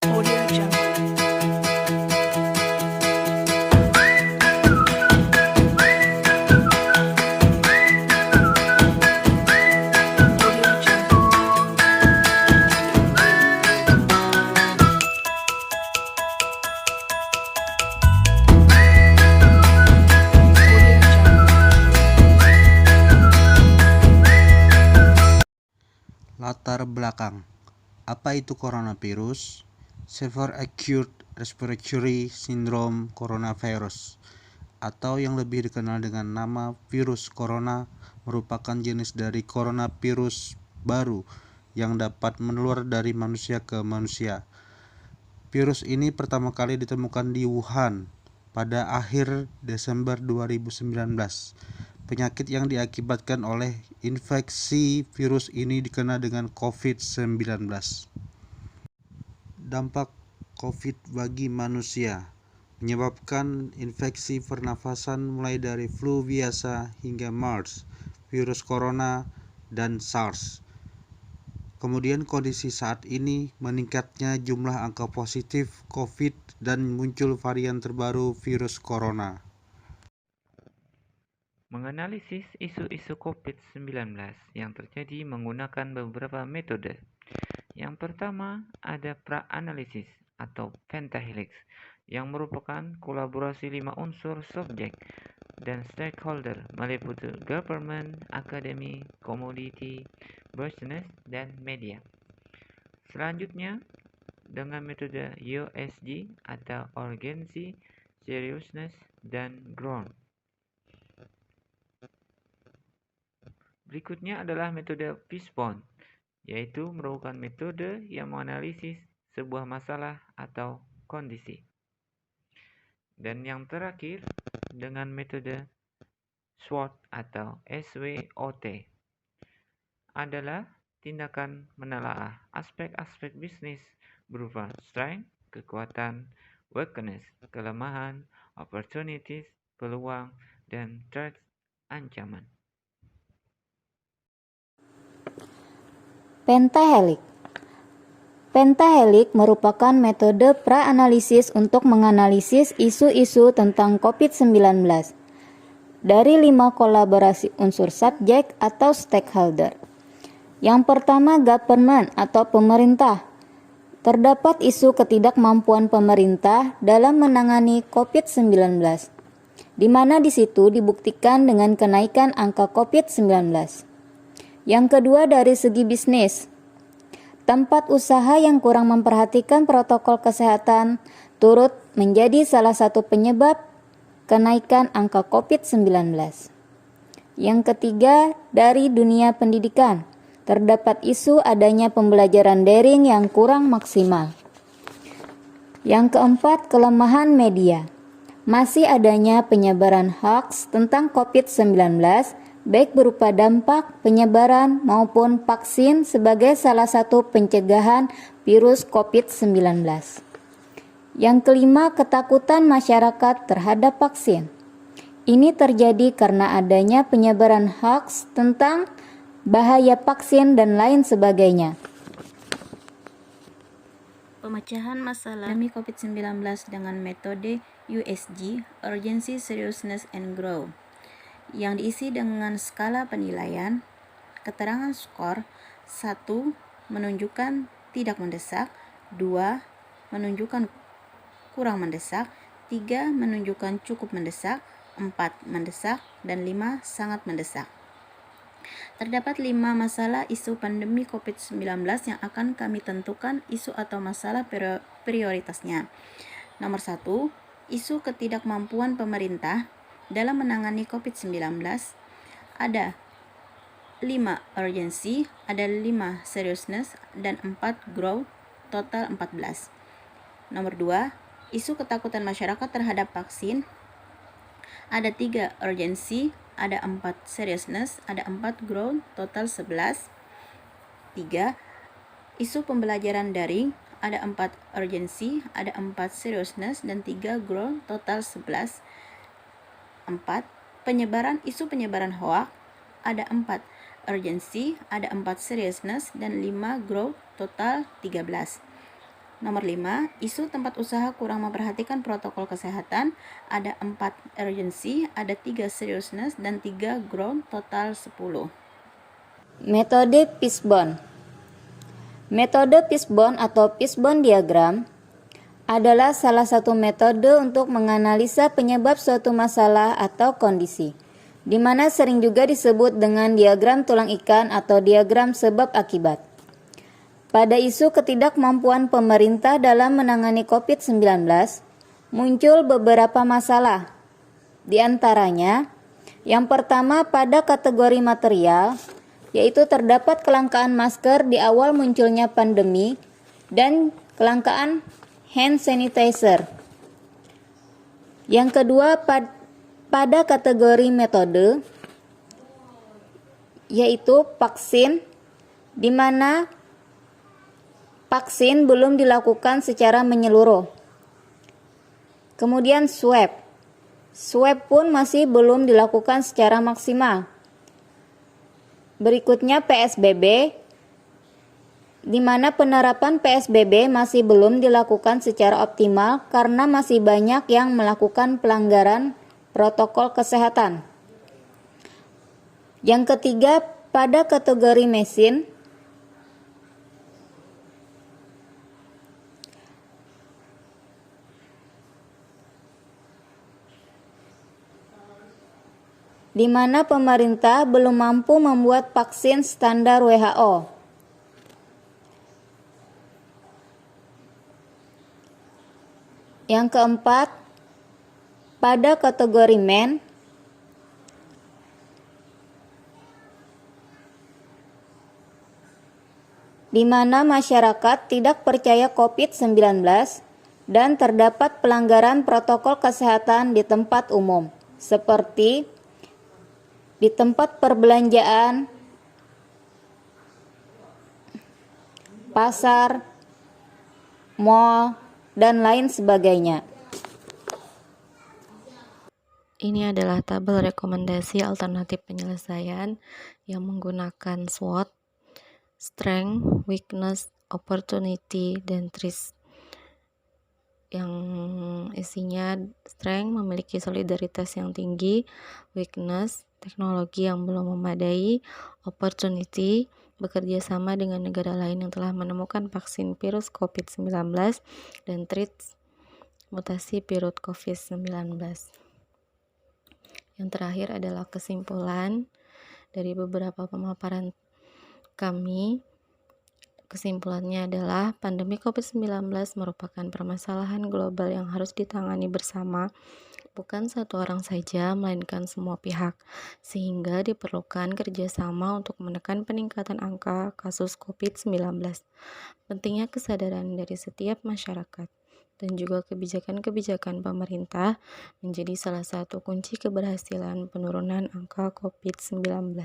Audio Jungle. Audio Jungle. Audio Jungle. Latar belakang. Apa itu coronavirus? Severe Acute Respiratory Syndrome Coronavirus, atau yang lebih dikenal dengan nama virus corona, merupakan jenis dari coronavirus baru yang dapat menular dari manusia ke manusia. Virus ini pertama kali ditemukan di Wuhan pada akhir Desember 2019. Penyakit yang diakibatkan oleh infeksi virus ini dikenal dengan COVID-19. Dampak COVID bagi manusia menyebabkan infeksi pernafasan mulai dari flu biasa hingga MERS, virus corona, dan SARS. Kemudian kondisi saat ini meningkatnya jumlah angka positif COVID dan muncul varian terbaru virus corona. Menganalisis isu-isu COVID-19 yang terjadi menggunakan beberapa metode. Yang pertama, ada pra-analisis atau pentahelix, yang merupakan kolaborasi 5 unsur subjek dan stakeholder meliputi government, academy, commodity, business, dan media. Selanjutnya, dengan metode USG atau urgency, seriousness, dan ground. Berikutnya adalah metode Fishbone, yaitu merupakan metode yang menganalisis sebuah masalah atau kondisi. Dan yang terakhir, dengan metode SWOT atau SWOT, adalah tindakan menelaah aspek-aspek bisnis berupa strength, kekuatan, weakness, kelemahan, opportunities, peluang, dan threats, ancaman. Pentahelix. Pentahelix merupakan metode pra-analisis untuk menganalisis isu-isu tentang COVID-19 dari 5 kolaborasi unsur subjek atau stakeholder. Yang pertama, government atau pemerintah. Terdapat isu ketidakmampuan pemerintah dalam menangani COVID-19, di mana di situ dibuktikan dengan kenaikan angka COVID-19. Yang kedua, dari segi bisnis. Tempat usaha yang kurang memperhatikan protokol kesehatan turut menjadi salah satu penyebab kenaikan angka COVID-19. Yang ketiga, dari dunia pendidikan. Terdapat isu adanya pembelajaran daring yang kurang maksimal. Yang keempat, kelemahan media. Masih adanya penyebaran hoax tentang COVID-19, baik berupa dampak penyebaran maupun vaksin sebagai salah satu pencegahan virus COVID-19. Yang kelima, ketakutan masyarakat terhadap vaksin. Ini terjadi karena adanya penyebaran hoax tentang bahaya vaksin dan lain sebagainya. Pemecahan masalah pandemi COVID-19 dengan metode USG, Urgency, Seriousness, and Grow, yang diisi dengan skala penilaian. Keterangan skor: 1. Menunjukkan tidak mendesak, 2. Menunjukkan kurang mendesak, 3. Menunjukkan cukup mendesak, 4. Mendesak, dan 5. Sangat mendesak. Terdapat 5 masalah isu pandemi COVID-19 yang akan kami tentukan isu atau masalah prioritasnya. Nomor 1, isu ketidakmampuan pemerintah dalam menangani COVID-19. Ada 5 urgency, ada 5 seriousness, dan 4 growth, total 14. Nomor 2, isu ketakutan masyarakat terhadap vaksin. Ada 3 urgency, ada 4 seriousness, ada 4 growth, total 11. 3, isu pembelajaran daring. Ada 4 urgency, ada 4 seriousness, dan 3 growth, total 11. 4, isu penyebaran hoax. Ada 4 urgency, ada 4 seriousness, dan 5 growth, total 13. Nomor 5, isu tempat usaha kurang memperhatikan protokol kesehatan. Ada 4 urgency, ada 3 seriousness, dan 3 grow, total 10. Metode Fishbone. Metode Fishbone atau Fishbone diagram adalah salah satu metode untuk menganalisa penyebab suatu masalah atau kondisi, di mana sering juga disebut dengan diagram tulang ikan atau diagram sebab akibat. Pada isu ketidakmampuan pemerintah dalam menangani COVID-19, muncul beberapa masalah. Di antaranya, yang pertama pada kategori material, yaitu terdapat kelangkaan masker di awal munculnya pandemi dan kelangkaan hand sanitizer. Yang kedua, pada kategori metode, yaitu vaksin, di mana vaksin belum dilakukan secara menyeluruh. Kemudian swab pun masih belum dilakukan secara maksimal. Berikutnya PSBB, di mana penerapan PSBB masih belum dilakukan secara optimal karena masih banyak yang melakukan pelanggaran protokol kesehatan. Yang ketiga, pada kategori mesin, di mana pemerintah belum mampu membuat vaksin standar WHO. Yang keempat, pada kategori men, di mana masyarakat tidak percaya COVID-19 dan terdapat pelanggaran protokol kesehatan di tempat umum, seperti di tempat perbelanjaan, pasar, mal, dan lain sebagainya. Ini adalah tabel rekomendasi alternatif penyelesaian yang menggunakan SWOT, Strength, Weakness, Opportunity, dan Threats. Yang isinya strength memiliki solidaritas yang tinggi, weakness teknologi yang belum memadai, opportunity bekerja sama dengan negara lain yang telah menemukan vaksin virus COVID-19, dan threats mutasi virus COVID-19. Yang terakhir adalah kesimpulan dari beberapa pemaparan kami. Kesimpulannya adalah pandemi COVID-19 merupakan permasalahan global yang harus ditangani bersama, bukan satu orang saja, melainkan semua pihak, sehingga diperlukan kerjasama untuk menekan peningkatan angka kasus COVID-19. Pentingnya kesadaran dari setiap masyarakat dan juga kebijakan-kebijakan pemerintah menjadi salah satu kunci keberhasilan penurunan angka COVID-19.